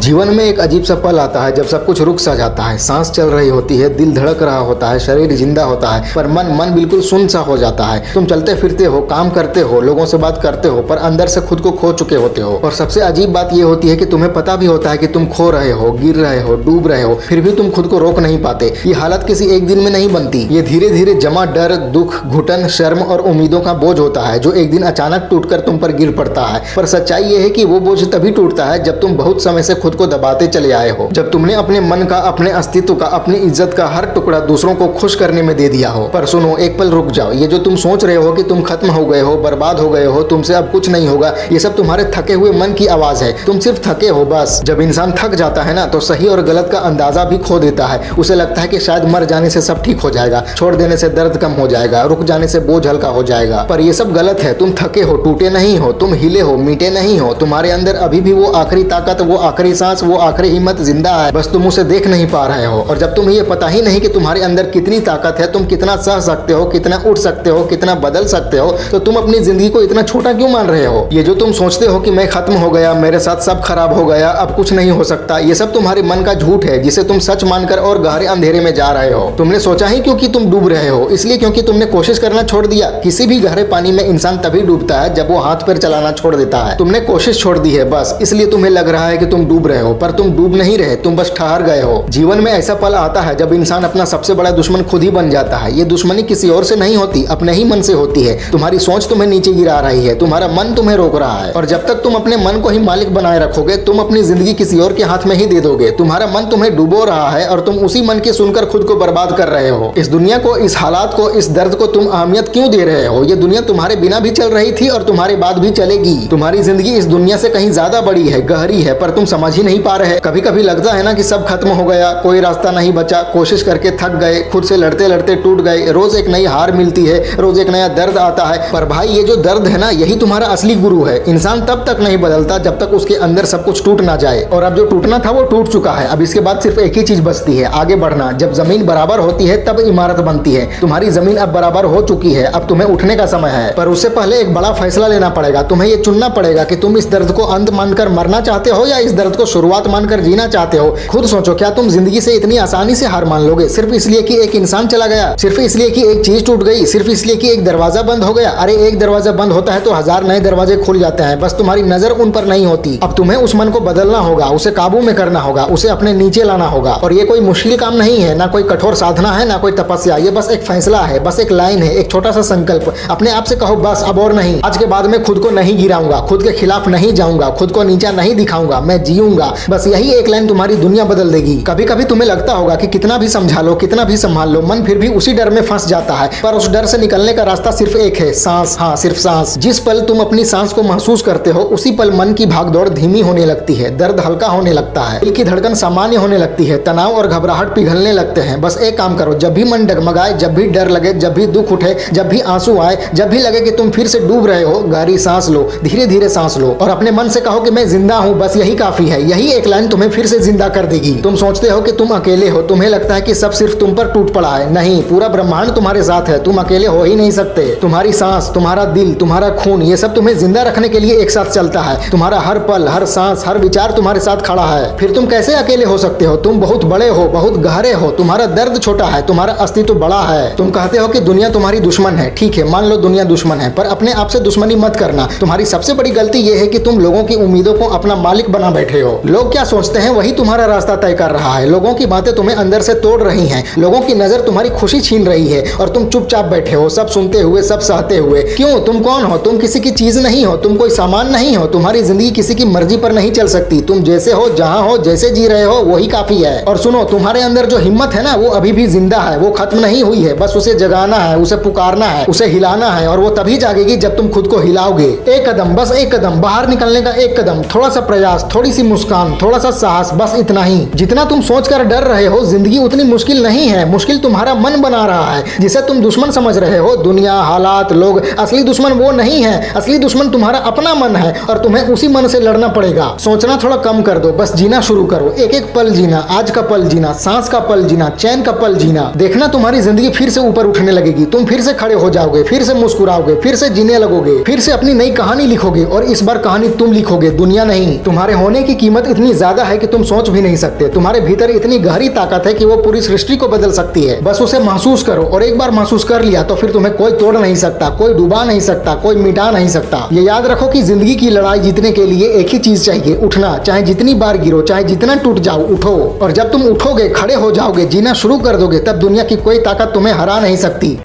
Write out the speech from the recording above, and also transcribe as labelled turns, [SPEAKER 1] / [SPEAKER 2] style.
[SPEAKER 1] जीवन में एक अजीब सा पल आता है जब सब कुछ रुक सा जाता है। सांस चल रही होती है, दिल धड़क रहा होता है, शरीर जिंदा होता है, पर मन बिल्कुल सुन सा हो जाता है। तुम चलते फिरते हो, काम करते हो, लोगों से बात करते हो, पर अंदर से खुद को खो चुके होते हो। और सबसे अजीब बात यह होती है कि तुम्हें पता भी होता है कि तुम खो रहे हो, गिर रहे हो, डूब रहे हो, फिर भी तुम खुद को रोक नहीं पाते। ये हालत किसी एक दिन में नहीं बनती। ये धीरे धीरे जमा डर, दुख, घुटन, शर्म और उम्मीदों का बोझ होता है जो एक दिन अचानक टूटकर तुम पर गिर पड़ता है। पर सच्चाई ये है कि वो बोझ तभी टूटता है जब तुम बहुत समय से खुद को दबाते चले आए हो, जब तुमने अपने मन का, अपने अस्तित्व का, अपनी इज्जत का हर टुकड़ा दूसरों को खुश करने में दे दिया हो। पर सुनो, एक पल रुक जाओ। ये जो तुम सोच रहे हो कि तुम खत्म हो गए हो, बर्बाद हो गए हो, तुमसे अब कुछ नहीं होगा, ये सब तुम्हारे थके हुए मन की आवाज है। तुम सिर्फ थके हो बस। जब इंसान थक जाता है ना, तो सही और गलत का अंदाजा भी खो देता है। उसे लगता है कि शायद मर जाने से सब ठीक हो जाएगा, छोड़ देने से दर्द कम हो जाएगा, रुक जाने से बोझ हल्का हो जाएगा। पर ये सब गलत है। तुम थके हो, टूटे नहीं हो, तुम हिले हो, मिटे नहीं हो। तुम्हारे अंदर अभी भी वो आखिरी ताकत, वो आखिरी सांस, वो आखिरी हिम्मत जिंदा है, बस तुम उसे देख नहीं पा रहे हो। और जब तुम्हें ये पता ही नहीं कि तुम्हारे अंदर कितनी ताकत है, तुम कितना सह सकते हो, कितना उठ सकते हो, कितना बदल सकते हो, तो तुम अपनी जिंदगी को इतना छोटा क्यों मान रहे हो? ये जो तुम सोचते हो कि मैं खत्म हो गया, मेरे साथ सब खराब हो गया, अब कुछ नहीं हो सकता, ये सब तुम्हारे मन का झूठ है जिसे तुम सच मानकर और गहरे अंधेरे में जा रहे हो। तुमने सोचा ही क्योंकि तुम डूब रहे हो, इसलिए क्योंकि तुमने कोशिश करना छोड़ दिया। किसी भी गहरे पानी में इंसान तभी डूबता है जब वो हाथ पैर चलाना छोड़ देता है। तुमने कोशिश छोड़ दी है बस, इसलिए तुम्हें लग रहा है कि तुम डूब रहे हो, पर तुम डूब नहीं रहे, तुम बस ठहर गए हो। जीवन में ऐसा पल आता है जब इंसान अपना सबसे बड़ा दुश्मन खुद ही बन जाता है। ये दुश्मनी किसी और से नहीं होती, अपने ही मन से होती है। तुम्हारी सोच तुम्हें नीचे गिरा रही है, तुम्हारा मन तुम्हें रोक रहा है। और जब तक तुम अपने मन को ही मालिक बनाए रखोगे, तुम अपनी जिंदगी किसी और के हाथ में ही दे दोगे। तुम्हारा मन तुम्हें डुबो रहा है और तुम उसी मन की सुनकर खुद को बर्बाद कर रहे हो। इस दुनिया को, इस हालात को, इस दर्द को तुम अहमियत क्यों दे रहे हो? ये दुनिया तुम्हारे बिना भी चल रही थी और तुम्हारे बाद भी चलेगी। तुम्हारी जिंदगी इस दुनिया से कहीं ज्यादा बड़ी है, गहरी है, पर तुम समझ ही नहीं पा रहे। कभी कभी लगता है ना कि सब खत्म हो गया, कोई रास्ता नहीं बचा, कोशिश करके थक गए, खुद से लड़ते लड़ते टूट गए, रोज एक नई हार मिलती है, रोज एक नया दर्द आता है। पर भाई, ये जो दर्द है ना, यही तुम्हारा असली गुरु है। इंसान तब तक नहीं बदलता जब तक उसके अंदर सब कुछ टूट ना जाए। और अब जो टूटना था वो टूट चुका है। अब इसके बाद सिर्फ एक ही चीज बचती है, आगे बढ़ना। जब जमीन बराबर होती है तब इमारत बनती है। तुम्हारी जमीन अब बराबर हो चुकी है, अब तुम्हें उठने का समय है। पर उससे पहले एक बड़ा फैसला लेना पड़ेगा। तुम्हें ये चुनना पड़ेगा कि तुम इस दर्द को अंत मानकर मरना चाहते हो या इस दर्द को शुरुआत मानकर जीना चाहते हो। खुद सोचो, क्या तुम जिंदगी से इतनी आसानी से हार मान लोगे सिर्फ इसलिए कि एक इंसान चला गया, सिर्फ इसलिए कि एक चीज टूट गई, सिर्फ इसलिए कि एक दरवाजा बंद हो गया? अरे एक दरवाजा बंद होता है तो हजार नए दरवाजे खुल जाते हैं, बस तुम्हारी नजर उन पर नहीं होती। अब तुम्हें उस मन को बदलना होगा, उसे काबू में करना होगा, उसे अपने नीचे लाना होगा। और ये कोई मुश्किल काम नहीं है, ना कोई कठोर साधना है, ना कोई तपस्या। ये बस एक फैसला है, बस एक लाइन है, एक छोटा सा संकल्प। अपने आप से कहो, बस अब और नहीं। आज के बाद मैं खुद को नहीं गिराऊंगा, खुद के खिलाफ नहीं जाऊंगा, खुद को नीचा नहीं दिखाऊंगा, मैं जीऊंगा। बस यही एक लाइन तुम्हारी दुनिया बदल देगी। कभी कभी तुम्हें लगता होगा कि कितना भी समझा लो, कितना भी संभाल लो, मन फिर भी उसी डर में फंस जाता है। पर उस डर से निकलने का रास्ता सिर्फ एक है, सांस। हाँ, सिर्फ सांस। जिस पल तुम अपनी सांस को महसूस करते हो, उसी पल मन की भागदौड़ धीमी होने लगती है, दर्द हल्का होने लगता है, दिल की धड़कन सामान्य होने लगती है, तनाव और घबराहट पिघलने लगते हैं। बस एक काम करो, जब भी मन डगमगाए, जब भी डर लगे, जब भी दुख उठे, जब भी आंसू आए, जब भी लगे कि तुम फिर से डूब रहे हो, गहरी सांस लो, धीरे धीरे सांस लो और अपने मन से कहो कि मैं जिंदा हूँ। बस यही काफी है। यही एक लाइन तुम्हें फिर से जिंदा कर देगी। तुम सोचते हो कि तुम अकेले हो, तुम्हें लगता है कि सब सिर्फ तुम पर टूट पड़ा है। नहीं, पूरा ब्रह्मांड तुम्हारे साथ है, तुम अकेले हो ही नहीं सकते। तुम्हारी सांस, तुम्हारा दिल, तुम्हारा खून, ये सब तुम्हें जिंदा रखने के लिए एक साथ चलता है। तुम्हारा हर पल, हर सांस, हर विचार तुम्हारे साथ खड़ा है। फिर तुम कैसे अकेले हो सकते हो? तुम बहुत बड़े हो, बहुत गहरे हो, तुम्हारा दर्द छोटा है, तुम्हारा अस्तित्व बड़ा है। तुम कहते हो कि दुनिया तुम्हारी दुश्मन है। ठीक है, मान लो दुनिया दुश्मन है, पर अपने आप से दुश्मनी मत करना। तुम्हारी सबसे बड़ी गलती यह है कि तुम लोगों की उम्मीदों को अपना मालिक बना बैठे हो। लोग क्या सोचते हैं वही तुम्हारा रास्ता तय कर रहा है। लोगों की बातें तुम्हें अंदर से तोड़ रही हैं, लोगों की नजर तुम्हारी खुशी छीन रही है और तुम चुपचाप बैठे हो, सब सुनते हुए, सब सहते हुए। क्यों? तुम कौन हो? तुम किसी की चीज नहीं हो, तुम कोई सामान नहीं हो। तुम्हारी जिंदगी किसी की मर्जी पर नहीं चल सकती। तुम जैसे हो, जहां हो, जैसे जी रहे हो, वही काफी है। और सुनो, तुम्हारे अंदर जो हिम्मत है ना, वो अभी भी जिंदा है, वो खत्म नहीं हुई है। बस उसे जगाना है, उसे पुकारना है, उसे हिलाना है। और वो तभी जागेगी जब तुम खुद को हिलाओगे। एक कदम, बस एक कदम, बाहर निकलने का एक कदम, थोड़ा सा प्रयास, थोड़ी सी मुस्कान, थोड़ा सा साहस, बस इतना ही। जितना तुम सोचकर डर रहे हो, जिंदगी उतनी मुश्किल नहीं है। मुश्किल तुम्हारा मन बना रहा है, जिसे तुम दुश्मन समझ रहे हो। दुनिया, हालात, लोग, असली दुश्मन वो नहीं है। असली दुश्मन तुम्हारा अपना मन है और तुम्हें उसी मन से लड़ना पड़ेगा। सोचना थोड़ा कम कर दो, बस जीना शुरू करो। एक एक पल जीना, आज का पल जीना, सांस का पल जीना, चैन का पल जीना। देखना तुम्हारी जिंदगी फिर से ऊपर उठने लगेगी। तुम फिर से खड़े हो जाओगे, फिर से मुस्कुराओगे, फिर से जीने लगोगे, फिर से अपनी नई कहानी लिखोगे। और इस बार कहानी तुम लिखोगे, दुनिया नहीं। तुम्हारे होने की कीमत कीमत इतनी ज्यादा है कि तुम सोच भी नहीं सकते। तुम्हारे भीतर इतनी गहरी ताकत है कि वो पूरी सृष्टि को बदल सकती है। बस उसे महसूस करो, और एक बार महसूस कर लिया तो फिर तुम्हें कोई तोड़ नहीं सकता, कोई डुबा नहीं सकता, कोई मिटा नहीं सकता। ये याद रखो कि जिंदगी की लड़ाई जीतने के लिए एक ही चीज चाहिए, उठना। चाहे जितनी बार गिरो, चाहे जितना टूट जाओ, उठो। और जब तुम उठोगे, खड़े हो जाओगे, जीना शुरू कर दोगे, तब दुनिया की कोई ताकत तुम्हें हरा नहीं सकती।